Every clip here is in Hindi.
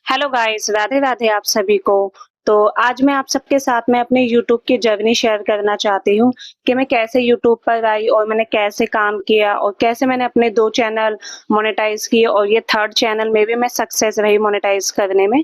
हेलो गाइस, राधे राधे आप सभी को। तो आज मैं आप सबके साथ में अपने यूट्यूब की जर्नी शेयर करना चाहती हूँ कि मैं कैसे यूट्यूब पर आई और मैंने कैसे काम किया और कैसे मैंने अपने 2 चैनल मोनेटाइज किए और ये थर्ड चैनल में भी मैं सक्सेस रही मोनेटाइज करने में।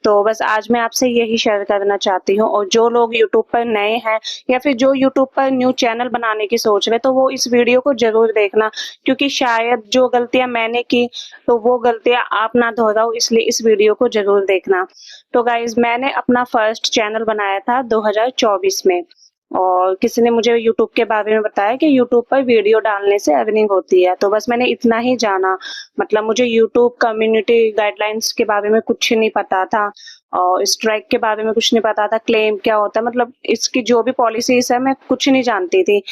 तो बस आज मैं आपसे यही शेयर करना चाहती हूँ और जो लोग यूट्यूब पर नए हैं या फिर जो यूट्यूब पर न्यू चैनल बनाने की सोच रहे तो वो इस वीडियो को ज़रूर देखना, क्योंकि शायद जो गलतियाँ मैंने की तो वो गलतियाँ आप ना दोहराओ, इसलिए इस वीडियो को ज़रूर देखना। तो गाइज़ मैंने अपना फर्स्ट चैनल बनाया था 2024 में और किसी ने मुझे यूट्यूब के बारे में बताया कि यूट्यूब पर वीडियो डालने से अर्निंग होती है। तो बस मैंने इतना ही जाना, मतलब मुझे यूट्यूब कम्युनिटी गाइडलाइंस के बारे में कुछ नहीं पता था और स्ट्राइक के बारे में कुछ नहीं पता था, क्लेम क्या होता है, मतलब इसकी जो भी पॉलिसीज़ है मैं कुछ नहीं जानती थी।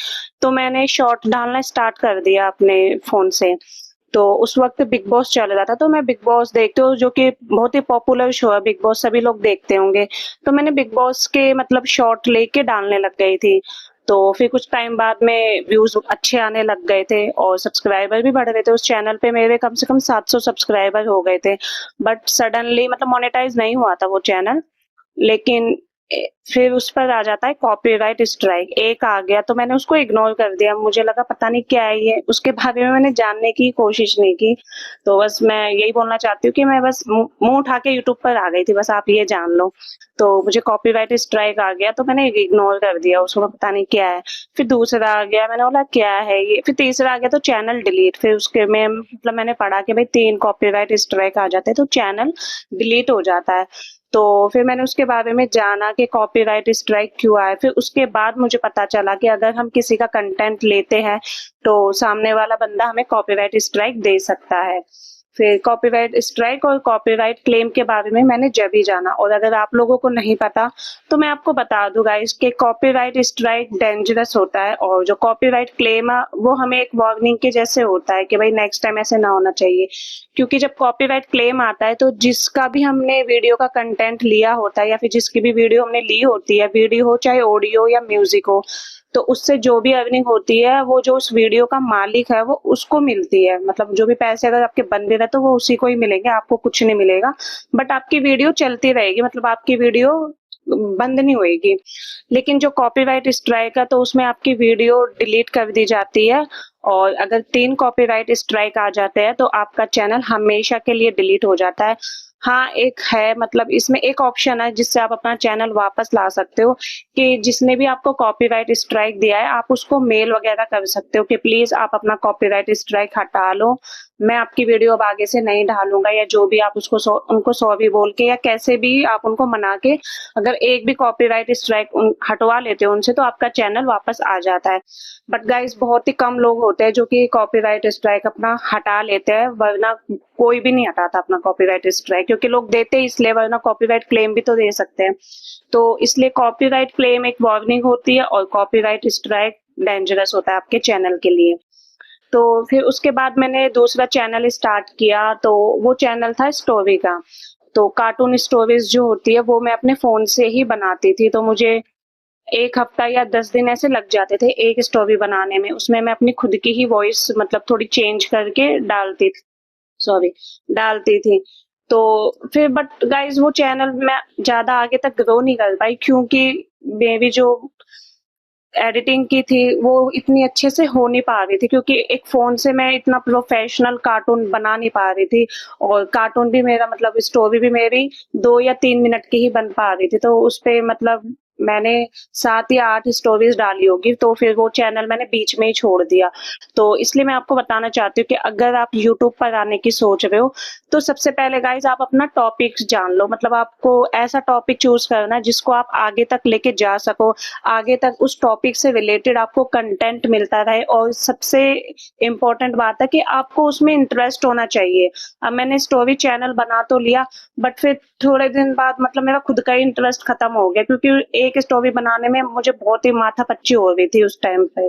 तो मैंने शॉर्ट डालना स्टार्ट कर दिया अपने फ़ोन से। तो उस वक़्त बिग बॉस चल रहा था, तो मैं बिग बॉस देखती हूँ जो कि बहुत ही पॉपुलर शो है, बिग बॉस सभी लोग देखते होंगे। तो मैंने बिग बॉस के मतलब शॉर्ट लेके डालने लग गई थी। तो फिर कुछ टाइम बाद में व्यूज़ अच्छे आने लग गए थे और सब्सक्राइबर भी बढ़ रहे थे। उस चैनल पे मेरे कम से कम 700 सब्सक्राइबर हो गए थे। बट सडनली मतलब मोनेटाइज़ नहीं हुआ था वो चैनल। लेकिन फिर उस पर आ जाता है कॉपीराइट स्ट्राइक, एक आ गया तो मैंने उसको इग्नोर कर दिया। मुझे लगा पता नहीं क्या है ये, उसके बारे में मैंने जानने की कोशिश नहीं की। तो बस मैं यही बोलना चाहती हूँ कि मैं बस मुँह उठा के यूट्यूब पर आ गई थी, बस आप ये जान लो। तो मुझे कॉपीराइट स्ट्राइक आ गया तो मैंने इग्नोर कर दिया उसको, पता नहीं क्या है। फिर दूसरा आ गया, मैंने बोला क्या है ये, फिर तीसरा आ गया तो चैनल डिलीट। फिर उसके में मतलब मैंने पढ़ा कि भाई 3 कॉपीराइट स्ट्राइक आ जाते हैं तो चैनल डिलीट हो जाता है। तो फिर मैंने उसके बारे में जाना कि कॉपीराइट स्ट्राइक क्यों आए। फिर उसके बाद मुझे पता चला कि अगर हम किसी का कंटेंट लेते हैं तो सामने वाला बंदा हमें कॉपीराइट स्ट्राइक दे सकता है। फिर कॉपीराइट स्ट्राइक और कॉपीराइट क्लेम के बारे में मैंने जब ही जाना, और अगर आप लोगों को नहीं पता तो मैं आपको बता दूं गाइस कि कॉपीराइट स्ट्राइक डेंजरस होता है और जो कॉपीराइट क्लेम है वो हमें एक वार्निंग के जैसे होता है कि भाई नेक्स्ट टाइम ऐसे ना होना चाहिए। क्योंकि जब कॉपीराइट क्लेम आता है तो जिसका भी हमने वीडियो का कंटेंट लिया होता है या फिर जिसकी भी वीडियो हमने ली होती है, वीडियो हो चाहे ऑडियो या म्यूजिक हो, तो उससे जो भी अर्निंग होती है वो जो उस वीडियो का मालिक है वो उसको मिलती है। मतलब जो भी पैसे अगर आपके बन भी रहे तो वो उसी को ही मिलेंगे, आपको कुछ नहीं मिलेगा। बट आपकी वीडियो चलती रहेगी, मतलब आपकी वीडियो बंद नहीं होएगी। लेकिन जो कॉपीराइट स्ट्राइक है तो उसमें आपकी वीडियो डिलीट कर दी जाती है और अगर 3 कॉपीराइट स्ट्राइक आ जाते हैं तो आपका चैनल हमेशा के लिए डिलीट हो जाता है। हाँ, एक है, मतलब इसमें एक ऑप्शन है जिससे आप अपना चैनल वापस ला सकते हो कि जिसने भी आपको कॉपीराइट स्ट्राइक दिया है आप उसको मेल वगैरह कर सकते हो कि प्लीज आप अपना कॉपीराइट स्ट्राइक हटा लो, मैं आपकी वीडियो अब आगे से नहीं डालूंगा, या जो भी आप उसको उनको सॉरी बोल के या कैसे भी आप उनको मना के अगर एक भी कॉपीराइट स्ट्राइक हटवा लेते हो उनसे तो आपका चैनल वापस आ जाता है। बट गाइस बहुत ही कम लोग होते हैं जो कि कॉपीराइट स्ट्राइक अपना हटा लेते हैं, वरना कोई भी नहीं हटाता अपना कॉपीराइट स्ट्राइक, क्योंकि लोग देते ही इसलिए, वरना कॉपीराइट क्लेम भी तो दे सकते हैं। तो इसलिए कॉपीराइट क्लेम एक वार्निंग होती है और कॉपीराइट स्ट्राइक डेंजरस होता है आपके चैनल के लिए। तो फिर उसके बाद मैंने दूसरा चैनल स्टार्ट किया, तो वो चैनल था स्टोरी का। तो कार्टून स्टोरीज जो होती है वो मैं अपने फ़ोन से ही बनाती थी, तो मुझे 1 हफ्ता या 10 दिन ऐसे लग जाते थे एक स्टोरी बनाने में। उसमें मैं अपनी खुद की ही वॉइस मतलब थोड़ी चेंज करके सॉरी डालती थी। तो फिर बट गाइज़ वो चैनल मैं ज़्यादा आगे तक ग्रो नहीं कर पाई, क्योंकि मेरी जो एडिटिंग की थी वो इतनी अच्छे से हो नहीं पा रही थी, क्योंकि एक फ़ोन से मैं इतना प्रोफेशनल कार्टून बना नहीं पा रही थी और कार्टून भी मेरा मतलब स्टोरी भी मेरी 2 या 3 मिनट की ही बन पा रही थी। तो उस पे मतलब मैंने 7 या 8 स्टोरीज़ डाली होगी, तो फिर वो चैनल मैंने बीच में ही छोड़ दिया। तो इसलिए मैं आपको बताना चाहती हूँ कि अगर आप यूट्यूब पर आने की सोच रहे हो तो सबसे पहले गाइज़ आप अपना टॉपिक्स जान लो, मतलब आपको ऐसा टॉपिक चूज़ करना है जिसको आप आगे तक लेके जा सको, आगे तक उस टॉपिक से रिलेटेड आपको कंटेंट मिलता रहे, और सबसे इम्पोर्टेंट बात है कि आपको उसमें इंटरेस्ट होना चाहिए। अब मैंने स्टोरी चैनल बना तो लिया, बट फिर थोड़े दिन बाद मतलब मेरा खुद का ही इंटरेस्ट खत्म हो गया, क्योंकि एक स्टोरी बनाने में मुझे बहुत ही माथापच्ची हो रही थी उस टाइम पे।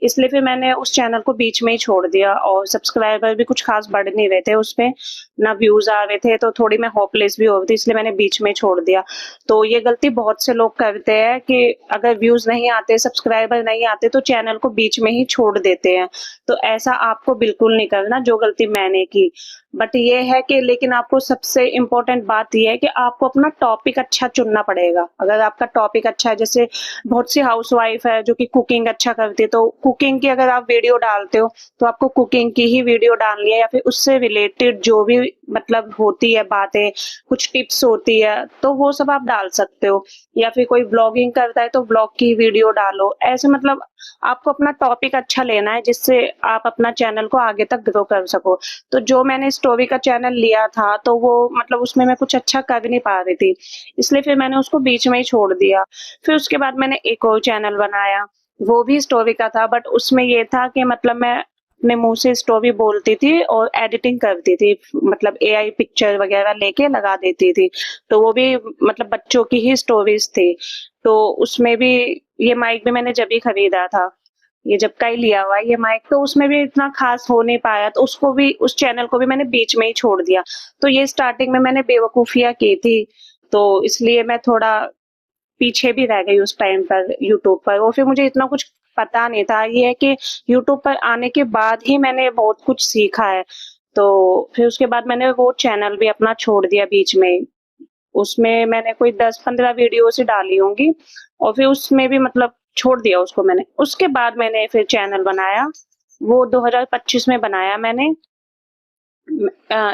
इसलिए फिर मैंने उस चैनल को बीच में ही छोड़ दिया और सब्सक्राइबर भी कुछ खास बढ़ नहीं रहे थे उसपे, ना व्यूज़ आ रहे थे, तो थोड़ी मैं होपलेस भी हो रही थी, इसलिए मैंने बीच में छोड़ दिया। तो ये गलती बहुत से लोग करते हैं कि अगर व्यूज़ नहीं आते, सब्सक्राइबर नहीं आते तो चैनल को बीच में ही छोड़ देते हैं। तो ऐसा आपको बिल्कुल नहीं करना जो गलती मैंने की। बट ये है कि लेकिन आपको सबसे इम्पोर्टेंट बात ये है कि आपको अपना टॉपिक अच्छा चुनना पड़ेगा। अगर आपका टॉपिक अच्छा है, जैसे बहुत सी हाउसवाइफ है जो कि कुकिंग अच्छा करती है, तो कुकिंग की अगर आप वीडियो डालते हो तो आपको कुकिंग की ही वीडियो डालनी है, या फिर उससे रिलेटेड जो भी मतलब होती है बातें, कुछ टिप्स होती है तो वो सब आप डाल सकते हो। या फिर कोई ब्लॉगिंग करता है तो ब्लॉग की वीडियो डालो। ऐसे मतलब आपको अपना टॉपिक अच्छा लेना है जिससे आप अपना चैनल को आगे तक ग्रो कर सको। तो जो मैंने स्टोरी का चैनल लिया था तो वो मतलब उसमें मैं कुछ अच्छा कर नहीं पा रही थी, इसलिए फिर मैंने उसको बीच में ही छोड़ दिया। फिर उसके बाद मैंने एक और चैनल बनाया, वो भी स्टोरी का था, बट उसमें ये था कि मतलब मैं अपने मुंह से स्टोरी बोलती थी और एडिटिंग करती थी, मतलब एआई पिक्चर वगैरह लेके लगा देती थी। तो वो भी मतलब बच्चों की ही स्टोरीज थी। तो उसमें भी ये माइक भी मैंने जब ही खरीदा था, ये जब का ही लिया हुआ है ये माइक, तो उसमें भी इतना खास हो नहीं पाया, तो उसको भी, उस चैनल को भी मैंने बीच में ही छोड़ दिया। तो ये स्टार्टिंग में मैंने बेवकूफियां की थी, तो इसलिए मैं थोड़ा पीछे भी रह गई उस टाइम पर यूट्यूब पर, और फिर मुझे इतना कुछ पता नहीं था। ये है कि यूट्यूब पर आने के बाद ही मैंने बहुत कुछ सीखा है। तो फिर उसके बाद मैंने वो चैनल भी अपना छोड़ दिया बीच में। उसमें मैंने कोई 10-15 वीडियोस ही डाली होंगी, और फिर उसमें भी मतलब छोड़ दिया उसको मैंने। उसके बाद मैंने फिर चैनल बनाया, वो 2025 में बनाया मैंने।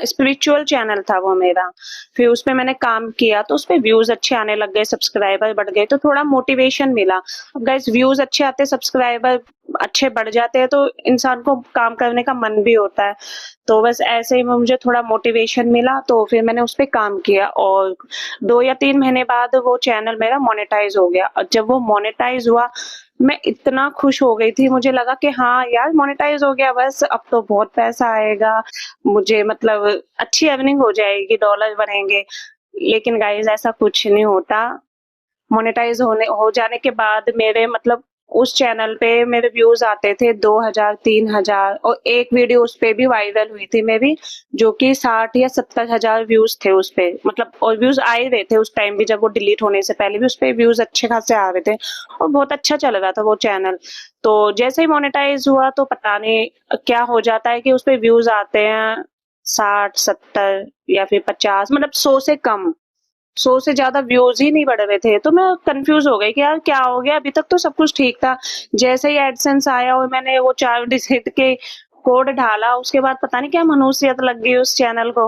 स्पिरिचुअल चैनल था वो मेरा। फिर उसपे मैंने काम किया तो उसपे व्यूज अच्छे आने लग गए, सब्सक्राइबर बढ़ गए, तो थोड़ा मोटिवेशन मिला। अब गाइस व्यूज अच्छे आते, सब्सक्राइबर अच्छे बढ़ जाते हैं तो इंसान को काम करने का मन भी होता है। तो बस ऐसे ही मुझे थोड़ा मोटिवेशन मिला, तो फिर मैंने उस पे काम किया, और 2 या 3 महीने बाद वो चैनल मेरा मोनेटाइज हो गया। और जब वो मोनेटाइज हुआ, मैं इतना खुश हो गई थी, मुझे लगा कि हाँ यार मोनेटाइज हो गया, बस अब तो बहुत पैसा आएगा, मुझे मतलब अच्छी अर्निंग हो जाएगी, डॉलर बनेंगे। लेकिन गाइस ऐसा कुछ नहीं होता। मोनेटाइज होने हो जाने के बाद मेरे मतलब उस चैनल पे मेरे व्यूज आते थे 2000 3000, और एक वीडियो उस पे भी वायरल हुई थी मेरी, जो कि 60 या 70 हजार व्यूज थे उस पे, मतलब और व्यूज आ ही रहे थे उस टाइम भी, जब वो डिलीट होने से पहले भी उस पे व्यूज अच्छे खासे आ रहे थे और बहुत अच्छा चल रहा था वो चैनल। तो जैसे ही मोनेटाइज हुआ तो पता नहीं क्या हो जाता है कि उस पे व्यूज आते हैं 60 70 या फिर 50, मतलब 100 से कम, 100 से ज्यादा व्यूज ही नहीं बढ़ रहे थे। तो मैं कंफ्यूज हो गई कि यार क्या हो गया, अभी तक तो सब कुछ ठीक था। जैसे ही एडसेंस आया और मैंने वो 4 डिजिट के कोड डाला, उसके बाद पता नहीं क्या मनहूसियत लग गई उस चैनल को।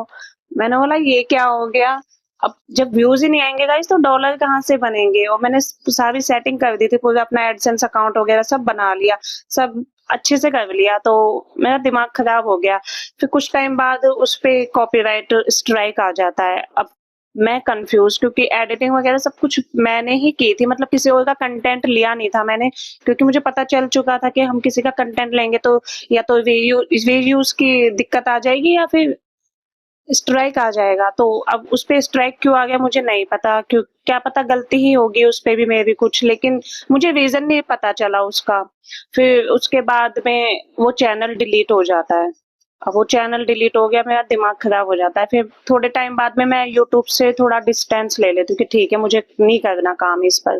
मैंने बोला ये क्या हो गया, अब जब व्यूज ही नहीं आएंगे गाइस तो डॉलर कहाँ से बनेंगे। और मैंने सारी सेटिंग कर दी थी, पूरा अपना एडसेंस अकाउंट वगैरह सब बना लिया, सब अच्छे से कर लिया, तो मेरा दिमाग खराब हो गया। फिर कुछ टाइम बाद उस पे कॉपीराइट स्ट्राइक आ जाता है। अब मैं कंफ्यूज, क्योंकि एडिटिंग वगैरह सब कुछ मैंने ही की थी, मतलब किसी और का कंटेंट लिया नहीं था मैंने, क्योंकि मुझे पता चल चुका था कि हम किसी का कंटेंट लेंगे तो या तो वीव्यूज की दिक्कत आ जाएगी या फिर स्ट्राइक आ जाएगा। तो अब उस पे स्ट्राइक क्यों आ गया मुझे नहीं पता, क्यों क्या पता गलती ही होगी उस पे भी मेरी कुछ, लेकिन मुझे रीजन नहीं पता चला उसका। फिर उसके बाद में वो चैनल डिलीट हो जाता है। अब वो चैनल डिलीट हो गया, मेरा दिमाग खराब हो जाता है। फिर थोड़े टाइम बाद में मैं यूट्यूब से थोड़ा डिस्टेंस ले लेती हूँ कि ठीक है मुझे नहीं करना काम इस पर।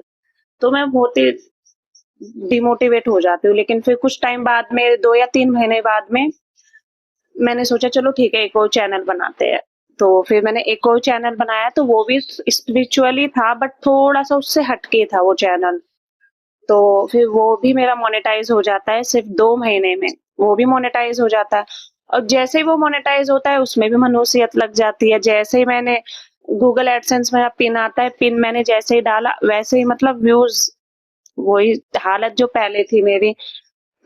तो मैं बहुत ही डिमोटिवेट हो जाती हूँ। लेकिन फिर कुछ टाइम बाद में 2 या 3 महीने बाद में मैंने सोचा चलो ठीक है एक और चैनल बनाते हैं। तो फिर मैंने एक और चैनल बनाया, तो वो भी स्पिरिचुअली था, बट थोड़ा सा उससे हटके था वो चैनल। तो फिर वो भी मेरा मोनेटाइज हो जाता है सिर्फ 2 महीने में, वो भी मोनेटाइज हो जाता है। और जैसे ही वो मोनेटाइज होता है उसमें भी मनहूसियत लग जाती है। जैसे ही मैंने गूगल एडसेंस में पिन आता है, पिन मैंने जैसे ही डाला वैसे ही मतलब व्यूज वही हालत जो पहले थी मेरी।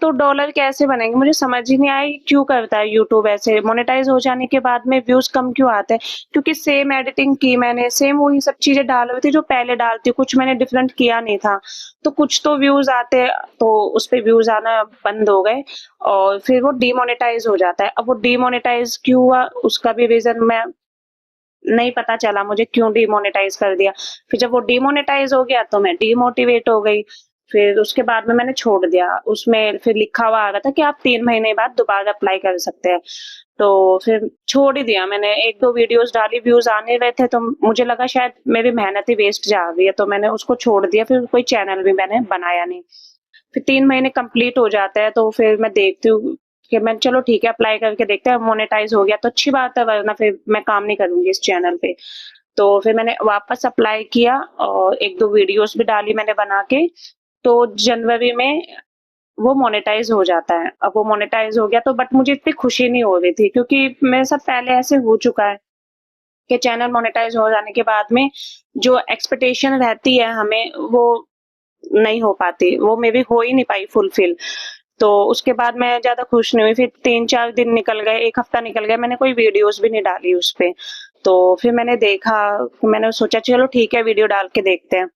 तो डॉलर कैसे बनेंगे मुझे समझ ही नहीं आया, क्यों करता है यूट्यूब ऐसे, मोनेटाइज हो जाने के बाद में व्यूज कम क्यों आते हैं। क्योंकि सेम एडिटिंग की मैंने, सेम वही सब चीजें डाल रही थी जो पहले डालती, कुछ मैंने डिफरेंट किया नहीं था। तो कुछ तो व्यूज आते, तो उस पे व्यूज आना बंद हो गए और फिर वो डीमोनेटाइज हो जाता है। अब वो डीमोनेटाइज क्यों हुआ उसका भी रीजन मैं नहीं पता चला मुझे, क्यों डीमोनेटाइज कर दिया। फिर जब वो डीमोनेटाइज हो गया तो मैं डीमोटिवेट हो गई। फिर उसके बाद में मैंने छोड़ दिया। उसमें फिर लिखा हुआ आ रहा था कि आप 3 महीने बाद दोबारा अप्लाई कर सकते हैं। तो फिर छोड़ ही दिया मैंने। 1-2 वीडियोस डाली, व्यूज आने रहे थे तो मुझे लगा शायद मेरी मेहनत ही वेस्ट जा रही है, तो मैंने उसको छोड़ दिया। फिर कोई चैनल भी मैंने बनाया नहीं। फिर 3 महीने कंप्लीट हो जाते हैं तो फिर मैं देखती हूँ कि मैं चलो ठीक है अप्लाई करके देखते हैं, मोनेटाइज हो गया तो अच्छी बात है, वरना फिर मैं काम नहीं करूंगी इस चैनल पे। तो फिर मैंने वापस अप्लाई किया और 1-2 वीडियोस भी डाली मैंने बना के, तो जनवरी में वो मोनेटाइज हो जाता है। अब वो मोनेटाइज हो गया तो बट मुझे इतनी खुशी नहीं हो रही थी, क्योंकि मेरे साथ पहले ऐसे हो चुका है कि चैनल मोनेटाइज हो जाने के बाद में जो एक्सपेक्टेशन रहती है हमें, वो नहीं हो पाती, वो मे बी हो ही नहीं पाई फुलफिल। तो उसके बाद मैं ज़्यादा खुश नहीं हुई, फिर 3-4 दिन निकल गए, 1 हफ्ता निकल गया, मैंने कोई वीडियोज़ भी नहीं डाली उस पे। तो फिर मैंने देखा, मैंने सोचा चलो ठीक है वीडियो डाल के देखते हैं।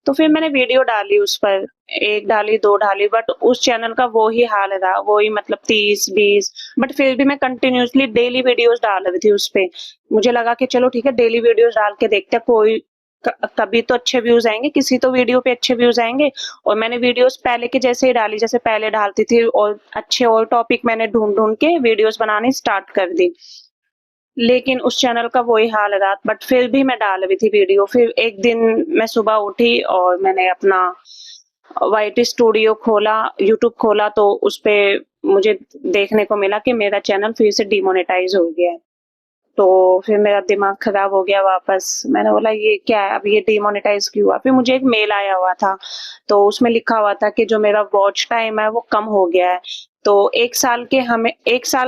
तो फिर मैंने वीडियो डाली उस पर, 1 डाली, 2 डाली, बट उस चैनल का वो ही हाल रहा, वही मतलब 30-20, बट फिर भी मैं कंटिन्यूअसली डेली वीडियोज़ डाल रही थी उस पे। मुझे लगा कि चलो ठीक है डेली वीडियोज़ डाल के देखते हैं, कोई कभी तो अच्छे व्यूज आएंगे, किसी तो वीडियो पे अच्छे व्यूज आएंगे। और मैंने वीडियोस पहले के जैसे ही डाली, जैसे पहले डालती थी, और अच्छे और टॉपिक मैंने ढूंढ ढूंढ के वीडियोस बनानी स्टार्ट कर दी। लेकिन उस चैनल का वही हाल है रात, बट फिर भी मैं डाल रही थी वीडियो। फिर एक दिन मैं सुबह उठी और मैंने अपना वाईटी स्टूडियो खोला, यूट्यूब खोला, तो उस पे मुझे देखने को मिला कि मेरा चैनल फिर से डिमोनेटाइज हो गया है। तो फिर मेरा दिमाग खराब हो गया वापस। मैंने बोला ये क्या है, अब ये डिमोनेटाइज क्यों हुआ? फिर मुझे एक मेल आया हुआ था, तो उसमें लिखा हुआ था कि जो मेरा वॉच टाइम है वो कम हो गया है। तो 1 साल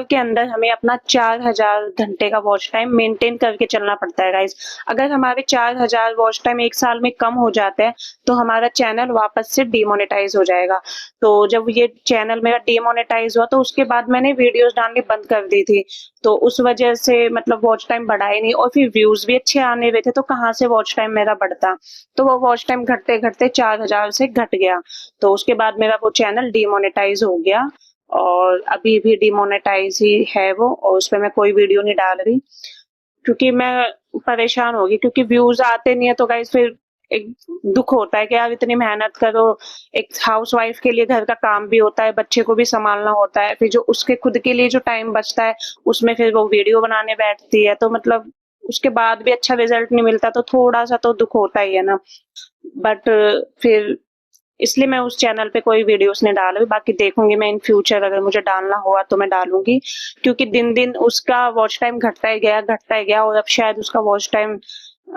के अंदर हमें अपना 4000 घंटे का वॉच टाइम मेंटेन करके चलना पड़ता है गाइस। अगर हमारे 4000 वॉच टाइम 1 साल में कम हो जाते हैं तो हमारा चैनल वापस से डिमोनेटाइज हो जाएगा। तो जब ये चैनल मेरा डिमोनेटाइज हुआ तो उसके बाद मैंने वीडियोस डालनी बंद कर दी थी। तो उस वजह से मतलब वॉच टाइम बढ़ा ही नहीं, और फिर व्यूज भी अच्छे आने रहे थे, तो कहाँ से वॉच टाइम मेरा बढ़ता। तो वो वॉच टाइम घटते घटते 4000 से घट गया। तो उसके बाद मेरा वो चैनल डिमोनेटाइज हो गया, और अभी भी डिमोनेटाइज ही है वो, और उस पे मैं कोई वीडियो नहीं डाल रही, क्योंकि मैं परेशान हो गई, क्योंकि व्यूज आते नहीं है। तो गाइस फिर एक दुख होता है कि यार इतनी मेहनत करो, एक हाउसवाइफ के लिए घर का काम भी होता है, बच्चे को भी संभालना होता है, फिर जो उसके खुद के लिए जो टाइम बचता है उसमें फिर वो वीडियो बनाने बैठती है, तो मतलब उसके बाद भी अच्छा रिजल्ट नहीं मिलता, तो थोड़ा सा तो दुख होता ही है ना। बट फिर इसलिए मैं उस चैनल पे कोई वीडियोस नहीं डाल रही। बाकी देखूंगी मैं इन फ्यूचर, अगर मुझे डालना हुआ तो मैं डालूंगी, क्योंकि दिन दिन उसका वॉच टाइम घटता ही गया, और अब शायद उसका वॉच टाइम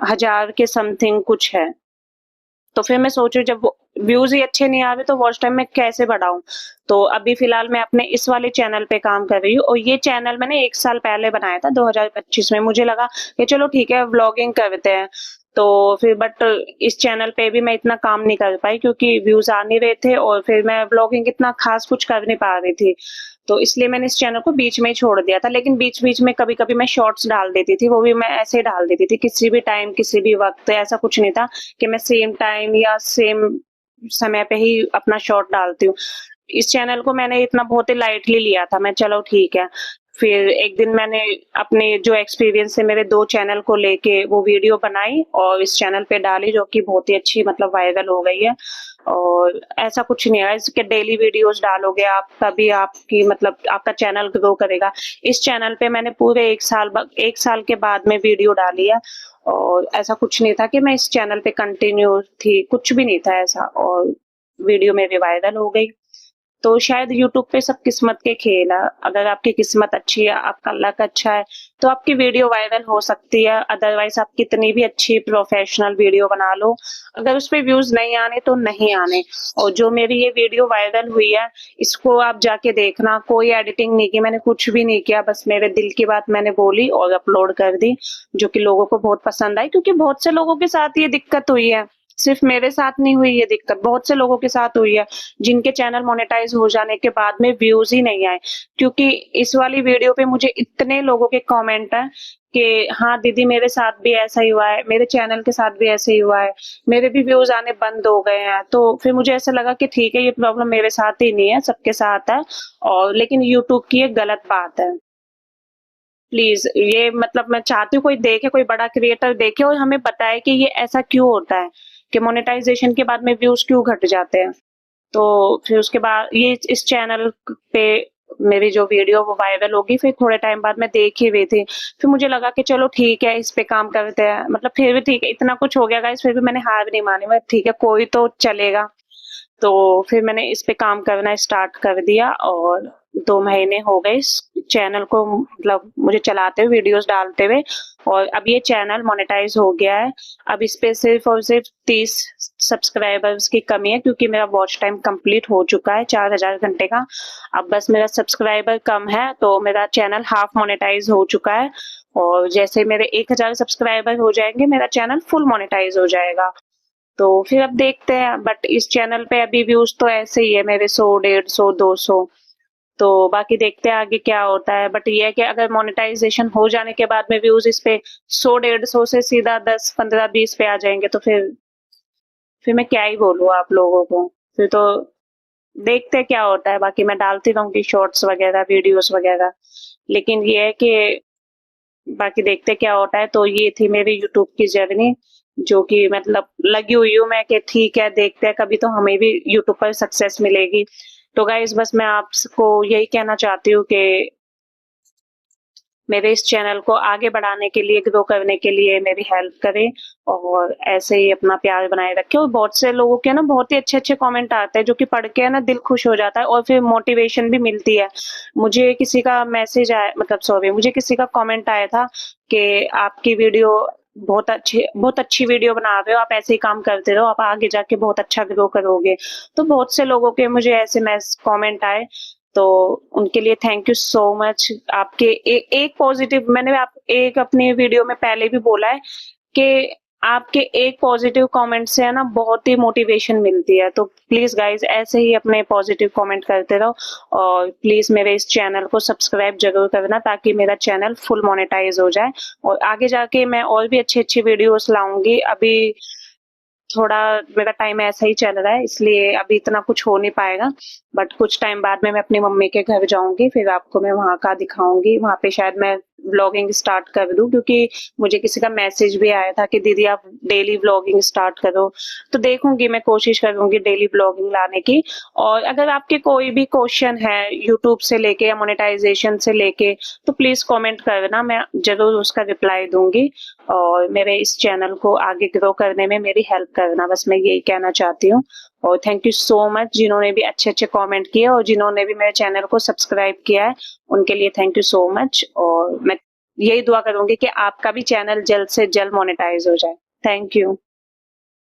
1000 के समथिंग कुछ है। तो फिर मैं सोचू जब व्यूज ही अच्छे नहीं आ रहे तो वॉच टाइम मैं कैसे बढ़ाऊं। तो अभी फिलहाल मैं अपने इस वाले चैनल पे काम कर रही हूँ, और ये चैनल मैंने 1 साल पहले बनाया था 2025 में। मुझे लगा कि चलो ठीक है व्लॉगिंग करते हैं, तो फिर बट इस चैनल पे भी मैं इतना काम नहीं कर पाई, क्योंकि व्यूज आ नहीं रहे थे, और फिर मैं व्लॉगिंग इतना खास कुछ कर नहीं पा रही थी। तो इसलिए मैंने इस चैनल को बीच में ही छोड़ दिया था। लेकिन बीच-बीच में कभी-कभी मैं शॉर्ट्स डाल देती थी, वो भी मैं ऐसे ही डाल देती थी, किसी भी टाइम, किसी भी वक़्त, ऐसा कुछ नहीं था कि मैं सेम टाइम या सेम समय पे ही अपना शॉर्ट डालती हूँ। इस चैनल को मैंने इतना बहुत ही लाइटली लिया था, मैं चलो ठीक है। फिर एक दिन मैंने अपने जो एक्सपीरियंस है मेरे 2 चैनल को लेके वो वीडियो बनाई और इस चैनल पे डाली, जो कि बहुत ही अच्छी मतलब वायरल हो गई है। और ऐसा कुछ नहीं है इसके, डेली वीडियोस डालोगे आप तभी आपकी मतलब आपका चैनल ग्रो करेगा। इस चैनल पे मैंने पूरे 1 साल के बाद में वीडियो डाली है, और ऐसा कुछ नहीं था कि मैं इस चैनल पे कंटिन्यू थी, कुछ भी नहीं था ऐसा, और वीडियो मेरी वायरल हो गई। तो शायद यूट्यूब पे सब किस्मत के खेल है। अगर आपकी किस्मत अच्छी है, आपका लक अच्छा है, तो आपकी वीडियो वायरल हो सकती है। अदरवाइज आप कितनी भी अच्छी प्रोफेशनल वीडियो बना लो, अगर उस पे व्यूज नहीं आने तो नहीं आने। और जो मेरी ये वीडियो वायरल हुई है, इसको आप जाके देखना, कोई एडिटिंग नहीं की मैंने, कुछ भी नहीं किया, बस मेरे दिल की बात मैंने बोली और अपलोड कर दी, जो कि लोगों को बहुत पसंद आई। क्योंकि बहुत से लोगों के साथ ये दिक्कत हुई है, सिर्फ मेरे साथ नहीं हुई ये दिक्कत, बहुत से लोगों के साथ हुई है जिनके चैनल मोनेटाइज हो जाने के बाद में व्यूज ही नहीं आए। क्योंकि इस वाली वीडियो पे मुझे इतने लोगों के कमेंट हैं कि हाँ दीदी मेरे साथ भी ऐसा ही हुआ है, मेरे चैनल के साथ भी ऐसे ही हुआ है, मेरे भी व्यूज आने बंद हो गए हैं। तो फिर मुझे ऐसा लगा कि ठीक है ये प्रॉब्लम मेरे साथ ही नहीं है, सबके साथ है, और लेकिन यूट्यूब की एक गलत बात है। प्लीज ये मतलब मैं चाहती हूँ कोई देखे, कोई बड़ा क्रिएटर देखे और हमें बताए कि ये ऐसा क्यों होता है, कि मोनेटाइजेशन के बाद में व्यूज क्यों घट जाते हैं। तो फिर उसके बाद ये इस चैनल पे मेरी जो वीडियो वो वायरल होगी, फिर थोड़े टाइम बाद मैं देख ही रही थी, फिर मुझे लगा कि चलो ठीक है इस पे काम करते हैं। मतलब फिर भी ठीक है, इतना कुछ हो गया गाइस, फिर भी मैंने हार नहीं मानी, मैं ठीक है कोई तो चलेगा। तो फिर मैंने इस पे काम करना स्टार्ट कर दिया, और 2 महीने हो गए इस चैनल को, मतलब मुझे चलाते हुए, वीडियोज़ डालते हुए, और अब ये चैनल मोनेटाइज़ हो गया है। अब इस पे सिर्फ़ और सिर्फ़ 30 सब्सक्राइबर्स की कमी है, क्योंकि मेरा वॉच टाइम कंप्लीट हो चुका है 4000 घंटे का। अब बस मेरा सब्सक्राइबर कम है, तो मेरा चैनल हाफ मोनेटाइज़ हो चुका है, और जैसे मेरे 1000 सब्सक्राइबर हो जाएँगे, मेरा चैनल फुल मोनेटाइज़ हो जाएगा। तो फिर अब देखते हैं, बट इस चैनल पे अभी व्यूज तो ऐसे ही है मेरे 100, 150, 200। तो बाकी देखते हैं आगे क्या होता है, बट ये है कि अगर मोनेटाइजेशन हो जाने के बाद में व्यूज इस पे 100, 150 से सीधा 10, 15, 20 पे आ जाएंगे, तो फिर मैं क्या ही बोलूँ आप लोगों को। फिर तो देखते हैं क्या होता है, बाकी मैं डालती रहूंगी शॉर्ट्स वगैरह, वीडियोस वगैरह। लेकिन ये है कि बाकी देखते हैं क्या होता है। तो ये थी मेरी यूट्यूब की जर्नी, जो कि मतलब लगी हुई हूँ मैं कि ठीक है, देखते हैं, कभी तो हमें भी यूट्यूब पर सक्सेस मिलेगी। तो गाइस बस मैं आपको यही कहना चाहती हूँ कि मेरे इस चैनल को आगे बढ़ाने के लिए, ग्रो करने के लिए मेरी हेल्प करें, और ऐसे ही अपना प्यार बनाए रखें। और बहुत से लोगों के ना बहुत ही अच्छे-अच्छे कमेंट आते हैं, जो कि पढ़ के ना दिल खुश हो जाता है, और फिर मोटिवेशन भी मिलती है। मुझे किसी का मैसेज आया, मतलब सॉरी, मुझे किसी का कमेंट आया था कि आपकी वीडियो बहुत अच्छी वीडियो बना रहे हो, आप ऐसे ही काम करते रहो, आप आगे जाके बहुत अच्छा ग्रो करोगे। तो बहुत से लोगों के मुझे ऐसे कमेंट आए, तो उनके लिए थैंक यू सो मच। आपके एक पॉजिटिव, मैंने आप एक अपनी वीडियो में पहले भी बोला है कि आपके एक पॉजिटिव कमेंट से है ना बहुत ही मोटिवेशन मिलती है। तो प्लीज गाइज ऐसे ही अपने पॉजिटिव कमेंट करते रहो, और प्लीज मेरे इस चैनल को सब्सक्राइब जरूर करना, ताकि मेरा चैनल फुल मोनेटाइज हो जाए, और आगे जाके मैं और भी अच्छी अच्छी वीडियोस लाऊंगी। अभी थोड़ा मेरा टाइम ऐसा ही चल रहा है, इसलिए अभी इतना कुछ हो नहीं पाएगा, बट कुछ टाइम बाद में मैं अपनी मम्मी के घर जाऊंगी, फिर आपको मैं वहां का दिखाऊंगी। वहां पे शायद मैं व्लॉगिंग स्टार्ट कर दूं, क्योंकि मुझे किसी का मैसेज भी आया था कि दीदी आप डेली व्लॉगिंग स्टार्ट करो। तो देखूंगी, मैं कोशिश करूंगी डेली व्लॉगिंग लाने की। और अगर आपके कोई भी क्वेश्चन है यूट्यूब से लेके या मोनेटाइजेशन से लेके, तो प्लीज कमेंट करना, मैं जरूर उसका रिप्लाई दूंगी, और मेरे इस चैनल को आगे ग्रो करने में मेरी हेल्प करना, बस मैं यही कहना चाहती हूँ। और थैंक यू सो मच जिन्होंने भी अच्छे अच्छे कमेंट किए, और जिन्होंने भी मेरे चैनल को सब्सक्राइब किया है, उनके लिए थैंक यू सो मच। और मैं यही दुआ करूंगी कि आपका भी चैनल जल्द से जल्द मोनेटाइज हो जाए। Thank you.